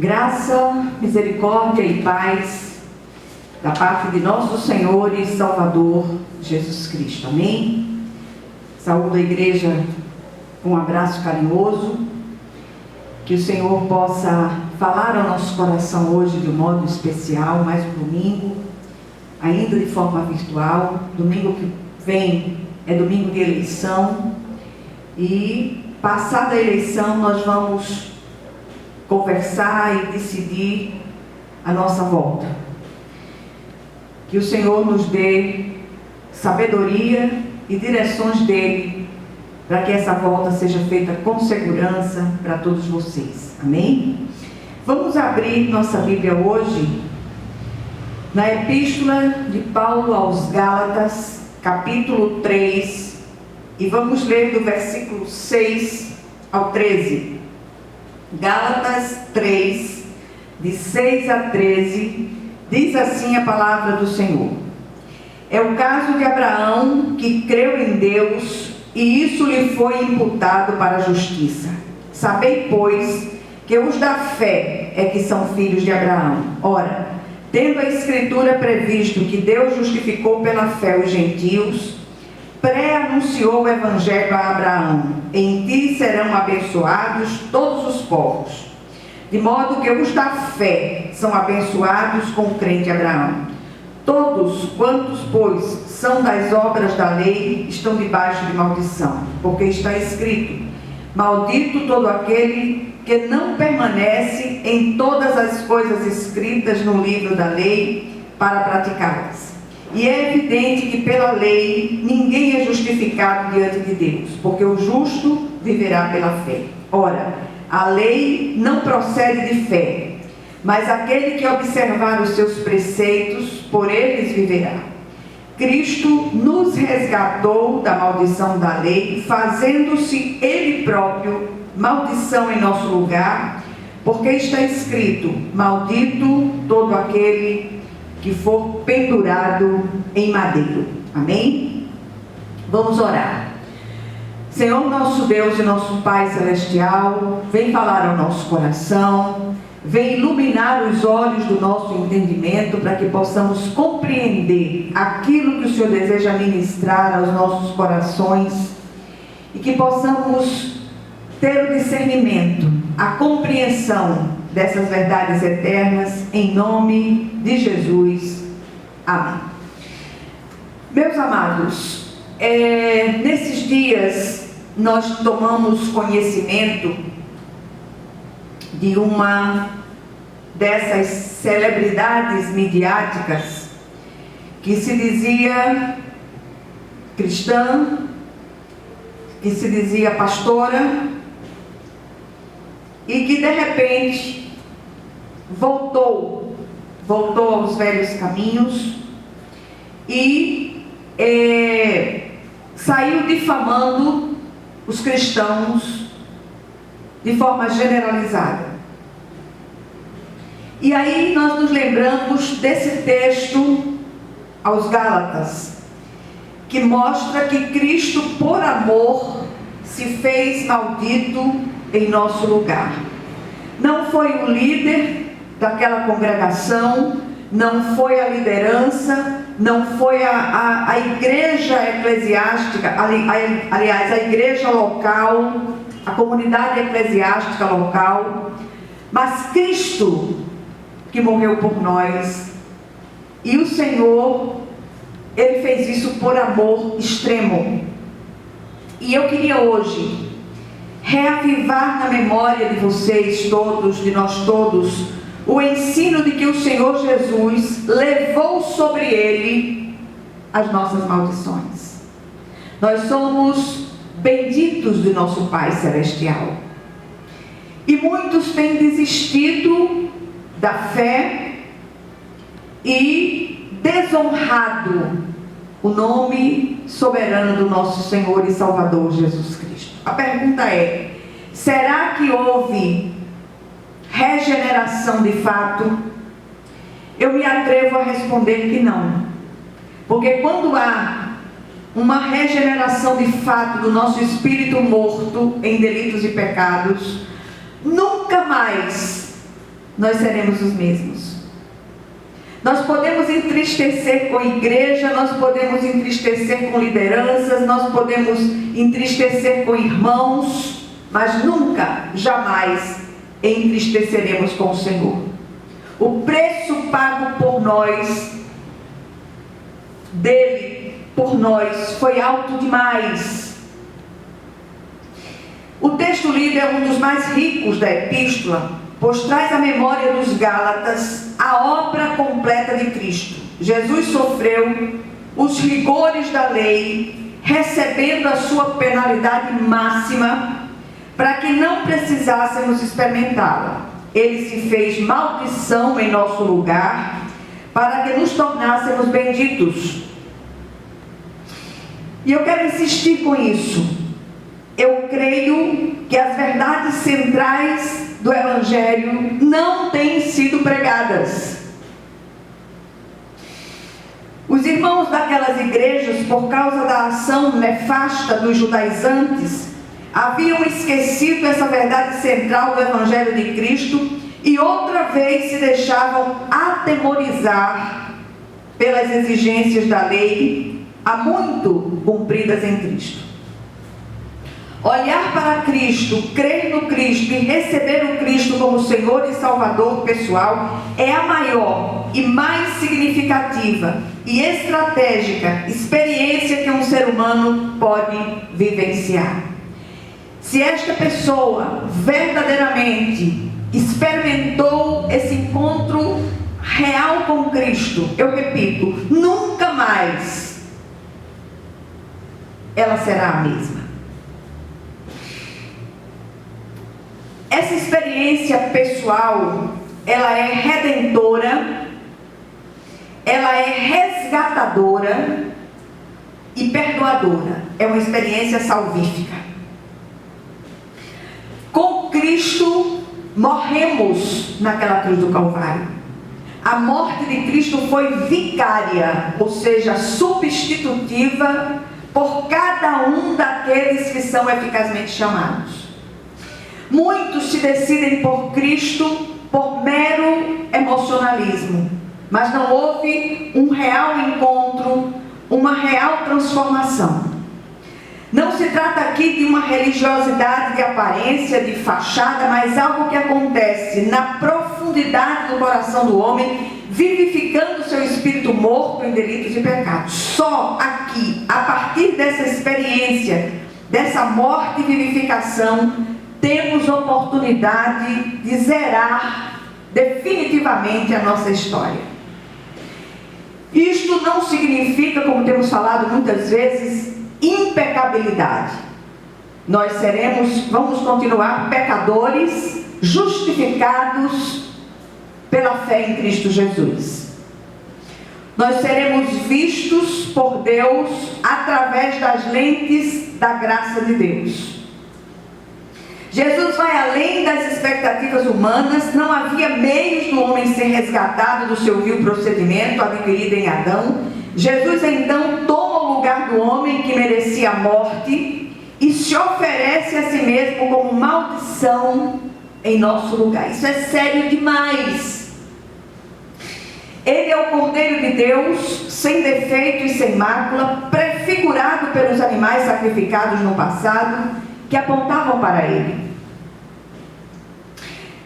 Graça, misericórdia e paz da parte de nosso Senhor e Salvador Jesus Cristo. Amém? Saúdo a igreja com um abraço carinhoso. Que o Senhor possa falar ao nosso coração hoje de um modo especial, mais um domingo, ainda de forma virtual. Domingo que vem é domingo de eleição e, passada a eleição, nós vamos conversar e decidir a nossa volta. Que o Senhor nos dê sabedoria e direções dele para que essa volta seja feita com segurança para todos vocês. Amém? Vamos abrir nossa Bíblia hoje na Epístola de Paulo aos Gálatas, capítulo 3, e vamos ler do versículo 6 ao 13. Gálatas 3, de 6 a 13, diz assim a palavra do Senhor. É o caso de Abraão, que creu em Deus, e isso lhe foi imputado para a justiça. Sabei, pois, que os da fé é que são filhos de Abraão. Ora, tendo a Escritura previsto que Deus justificou pela fé os gentios, pré-anunciou o Evangelho a Abraão: em ti serão abençoados todos os povos. De modo que os da fé são abençoados com o crente Abraão. Todos quantos, pois, são das obras da lei, estão debaixo de maldição, porque está escrito: maldito todo aquele que não permanece em todas as coisas escritas no livro da lei para praticá-las. E é evidente que pela lei ninguém é justificado diante de Deus, porque o justo viverá pela fé. Ora, a lei não procede de fé, mas aquele que observar os seus preceitos, por eles viverá. Cristo nos resgatou da maldição da lei, fazendo-se Ele próprio maldição em nosso lugar, porque está escrito: maldito todo aquele que for pendurado em madeiro. Amém? Vamos orar. Senhor nosso Deus e nosso Pai Celestial, vem falar ao nosso coração, vem iluminar os olhos do nosso entendimento para que possamos compreender aquilo que o Senhor deseja ministrar aos nossos corações e que possamos ter o discernimento, a compreensão dessas verdades eternas, em nome de Jesus. Amém. Meus amados, nesses dias nós tomamos conhecimento de uma dessas celebridades midiáticas que se dizia cristã, que se dizia pastora, e que de repente voltou aos velhos caminhos e saiu difamando os cristãos de forma generalizada. E aí nós nos lembramos desse texto aos Gálatas, que mostra que Cristo, por amor, se fez maldito em nosso lugar. Não foi o líder daquela congregação, não foi a liderança, não foi a igreja eclesiástica, aliás, a igreja local, a comunidade eclesiástica local, mas Cristo que morreu por nós. E o Senhor, Ele fez isso por amor extremo. E eu queria hoje reavivar na memória de vocês todos, de nós todos, o ensino de que o Senhor Jesus levou sobre Ele as nossas maldições. Nós somos benditos de nosso Pai Celestial. E muitos têm desistido da fé e desonrado o nome soberano do nosso Senhor e Salvador Jesus Cristo. A pergunta é: será que houve regeneração de fato? Eu me atrevo a responder que não. Porque quando há uma regeneração de fato do nosso espírito morto em delitos e pecados, nunca mais nós seremos os mesmos. Nós podemos entristecer com a igreja, nós podemos entristecer com lideranças, nós podemos entristecer com irmãos, mas nunca, jamais entristeceremos com o Senhor. O preço pago por nós, dele, por nós, foi alto demais. O texto lido é um dos mais ricos da epístola, pois traz à memória dos Gálatas a obra completa de Cristo. Jesus sofreu os rigores da lei, recebendo a sua penalidade máxima, para que não precisássemos experimentá-la. Ele se fez maldição em nosso lugar, para que nos tornássemos benditos. E eu quero insistir com isso. Eu creio que as verdades centrais do Evangelho não têm sido pregadas. Os irmãos daquelas igrejas, por causa da ação nefasta dos judaizantes, haviam esquecido essa verdade central do Evangelho de Cristo e outra vez se deixavam atemorizar pelas exigências da lei, há muito cumpridas em Cristo. Olhar para Cristo, crer no Cristo e receber o Cristo como Senhor e Salvador pessoal é a maior e mais significativa e estratégica experiência que um ser humano pode vivenciar. Se esta pessoa verdadeiramente experimentou esse encontro real com Cristo, eu repito, nunca mais ela será a mesma. Essa experiência pessoal, ela é redentora, ela é resgatadora e perdoadora. É uma experiência salvífica. Com Cristo, morremos naquela cruz do Calvário. A morte de Cristo foi vicária, ou seja, substitutiva por cada um daqueles que são eficazmente chamados. Muitos se decidem por Cristo por mero emocionalismo, mas não houve um real encontro, uma real transformação. Não se trata aqui de uma religiosidade de aparência, de fachada, mas algo que acontece na profundidade do coração do homem, vivificando seu espírito morto em delitos e pecados. Só aqui, a partir dessa experiência, dessa morte e vivificação, temos oportunidade de zerar definitivamente a nossa história. Isto não significa, como temos falado muitas vezes, impecabilidade. Nós vamos continuar pecadores, justificados pela fé em Cristo Jesus. Nós seremos vistos por Deus através das lentes da graça de Deus. Jesus vai além das expectativas humanas. Não havia meios do homem ser resgatado do seu vil procedimento adquirido em Adão. Jesus então toma o lugar do homem que merecia a morte e se oferece a si mesmo como maldição em nosso lugar. Isso é sério demais. Ele é o Cordeiro de Deus, sem defeito e sem mácula, prefigurado pelos animais sacrificados no passado, que apontavam para ele.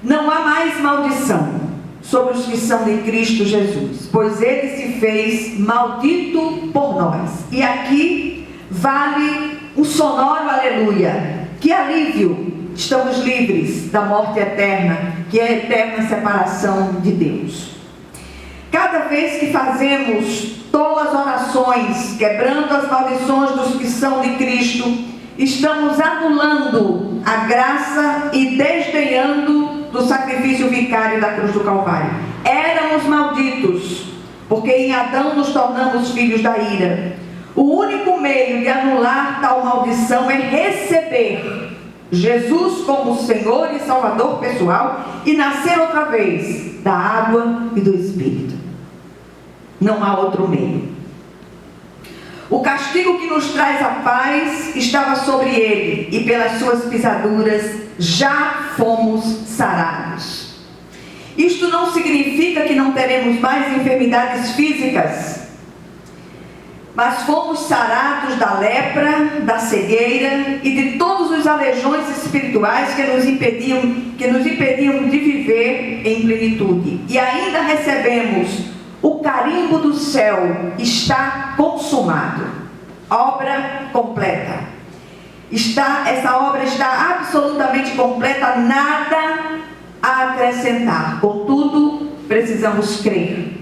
Não há mais maldição sobre os que são de Cristo Jesus, pois ele se fez maldito por nós. E aqui vale um sonoro aleluia. Que alívio! Estamos livres da morte eterna, que é a eterna separação de Deus. Cada vez que fazemos tolas orações, quebrando as maldições dos que são de Cristo, estamos anulando a graça e desdenhando do sacrifício vicário da cruz do Calvário. Éramos malditos, porque em Adão nos tornamos filhos da ira. O único meio de anular tal maldição é receber Jesus como Senhor e Salvador pessoal e nascer outra vez da água e do Espírito. Não há outro meio. O castigo que nos traz a paz estava sobre ele, e pelas suas pisaduras já fomos sarados. Isto não significa que não teremos mais enfermidades físicas, mas fomos sarados da lepra, da cegueira e de todos os aleijões espirituais que nos impediam de viver em plenitude. E ainda recebemos o carimbo do céu: está consumado, obra completa. Essa obra está absolutamente completa, nada a acrescentar. Contudo, precisamos crer.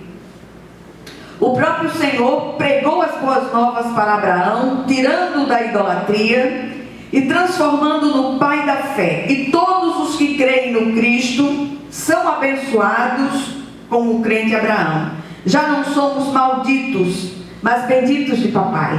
O próprio Senhor pregou as boas novas para Abraão, tirando-o da idolatria e transformando-o no pai da fé. E todos os que creem no Cristo são abençoados como o crente Abraão. Já não somos malditos, mas benditos de papai.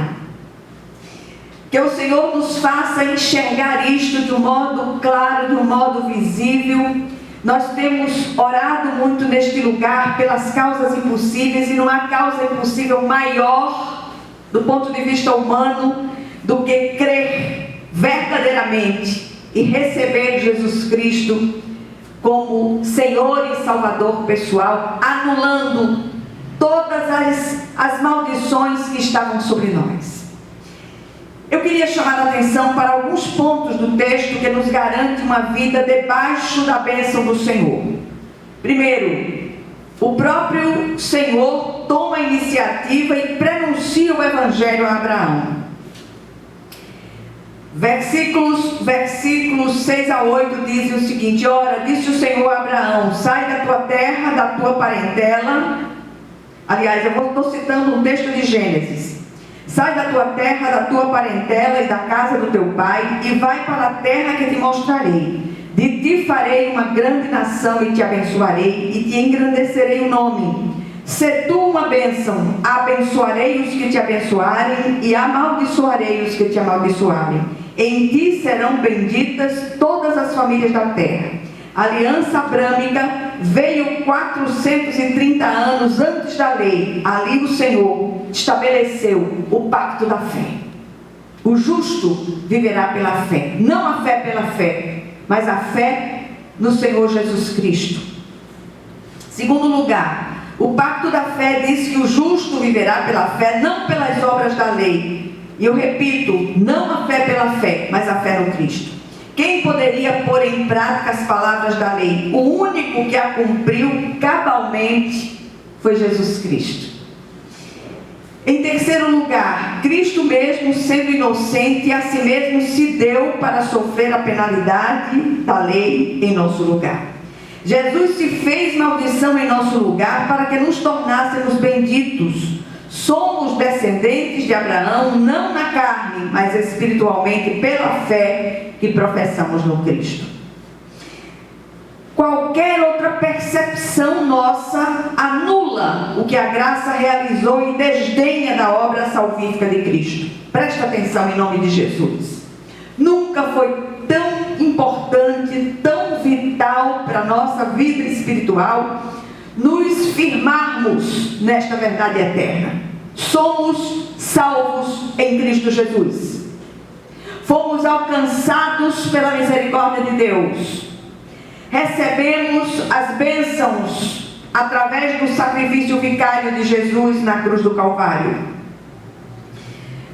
Que o Senhor nos faça enxergar isto de um modo claro, de um modo visível. Nós temos orado muito neste lugar pelas causas impossíveis, e não há causa impossível maior do ponto de vista humano do que crer verdadeiramente e receber Jesus Cristo como Senhor e Salvador pessoal, anulando todas as maldições que estavam sobre nós. Eu queria chamar a atenção para alguns pontos do texto que nos garante uma vida debaixo da bênção do Senhor. Primeiro, o próprio Senhor toma a iniciativa e prenuncia o Evangelho a Abraão. Versículos 6 a 8 dizem o seguinte: ora, disse o Senhor a Abraão: sai da tua terra, da tua parentela. Aliás, eu estou citando um texto de Gênesis. Sai da tua terra, da tua parentela e da casa do teu pai, e vai para a terra que te mostrarei. De ti farei uma grande nação e te abençoarei, e te engrandecerei o nome. Se tu uma bênção, abençoarei os que te abençoarem, e amaldiçoarei os que te amaldiçoarem. Em ti serão benditas todas as famílias da terra. A aliança abrâmica veio 430 anos antes da lei. Ali o Senhor estabeleceu o pacto da fé. O justo viverá pela fé. Não a fé pela fé, mas a fé no Senhor Jesus Cristo. Segundo lugar, o pacto da fé diz que o justo viverá pela fé, não pelas obras da lei. E eu repito, não a fé pela fé, mas a fé no Cristo. Quem poderia pôr em prática as palavras da lei? O único que a cumpriu cabalmente foi Jesus Cristo. Em terceiro lugar, Cristo mesmo, sendo inocente, a si mesmo se deu para sofrer a penalidade da lei em nosso lugar. Jesus se fez maldição em nosso lugar para que nos tornássemos benditos. Somos descendentes de Abraão, não na carne, mas espiritualmente pela fé que professamos no Cristo. Qualquer outra percepção nossa anula o que a graça realizou e desdenha da obra salvífica de Cristo. Presta atenção em nome de Jesus. Nunca foi tão importante, tão vital para a nossa vida espiritual nos firmarmos nesta verdade eterna. Somos salvos em Cristo Jesus. Fomos alcançados pela misericórdia de Deus. Recebemos as bênçãos através do sacrifício vicário de Jesus na cruz do Calvário.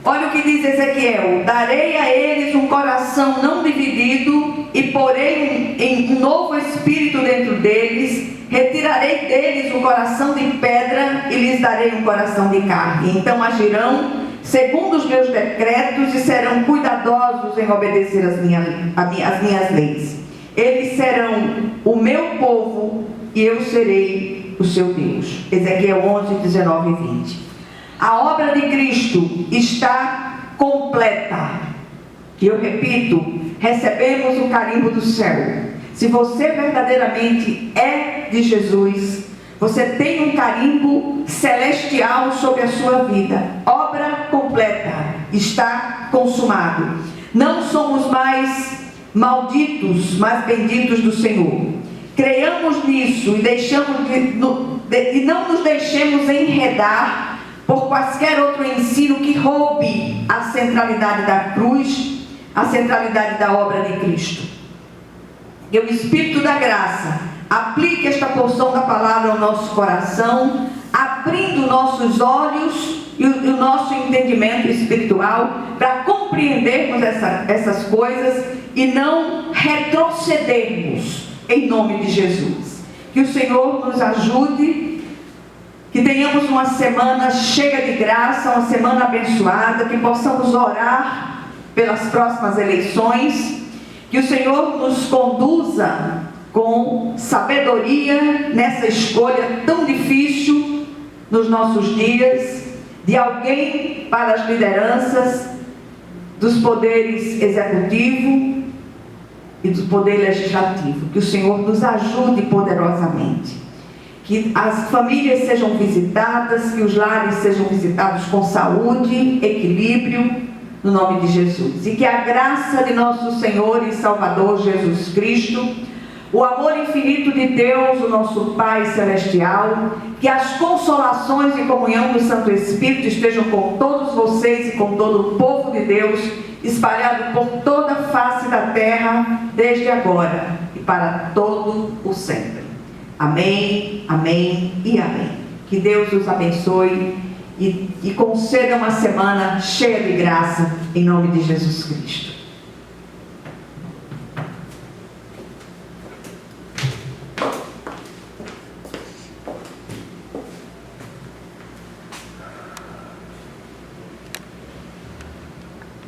Olha o que diz Ezequiel: darei a eles um coração não dividido e porei um novo espírito dentro deles. Retirarei deles um coração de pedra e lhes darei um coração de carne. Então agirão segundo os meus decretos e serão cuidadosos em obedecer as minhas leis. Eles serão o meu povo e eu serei o seu Deus. Ezequiel 11, 19 e 20. A obra de Cristo está completa. E eu repito, recebemos o carimbo do céu. Se você verdadeiramente é de Jesus, você tem um carimbo celestial sobre a sua vida. Obra completa, está consumado. Não somos mais malditos, mas benditos do Senhor. Creiamos nisso e não nos deixemos enredar por quaisquer outro ensino que roube a centralidade da cruz, a centralidade da obra de Cristo. Que o Espírito da graça aplique esta porção da palavra ao nosso coração, abrindo nossos olhos e o nosso entendimento espiritual para compreendermos essas coisas e não retrocedermos em nome de Jesus. Que o Senhor nos ajude, que tenhamos uma semana cheia de graça, uma semana abençoada, que possamos orar pelas próximas eleições, que o Senhor nos conduza com sabedoria nessa escolha tão difícil nos nossos dias, de alguém para as lideranças dos poderes executivo e do poder legislativo. Que o Senhor nos ajude poderosamente, que as famílias sejam visitadas, que os lares sejam visitados com saúde, equilíbrio, no nome de Jesus, e que a graça de nosso Senhor e Salvador Jesus Cristo, o amor infinito de Deus, o nosso Pai Celestial, que as consolações e comunhão do Santo Espírito estejam com todos vocês e com todo o povo de Deus, espalhado por toda a face da terra, desde agora e para todo o sempre. Amém, amém e amém. Que Deus os abençoe e conceda uma semana cheia de graça, em nome de Jesus Cristo.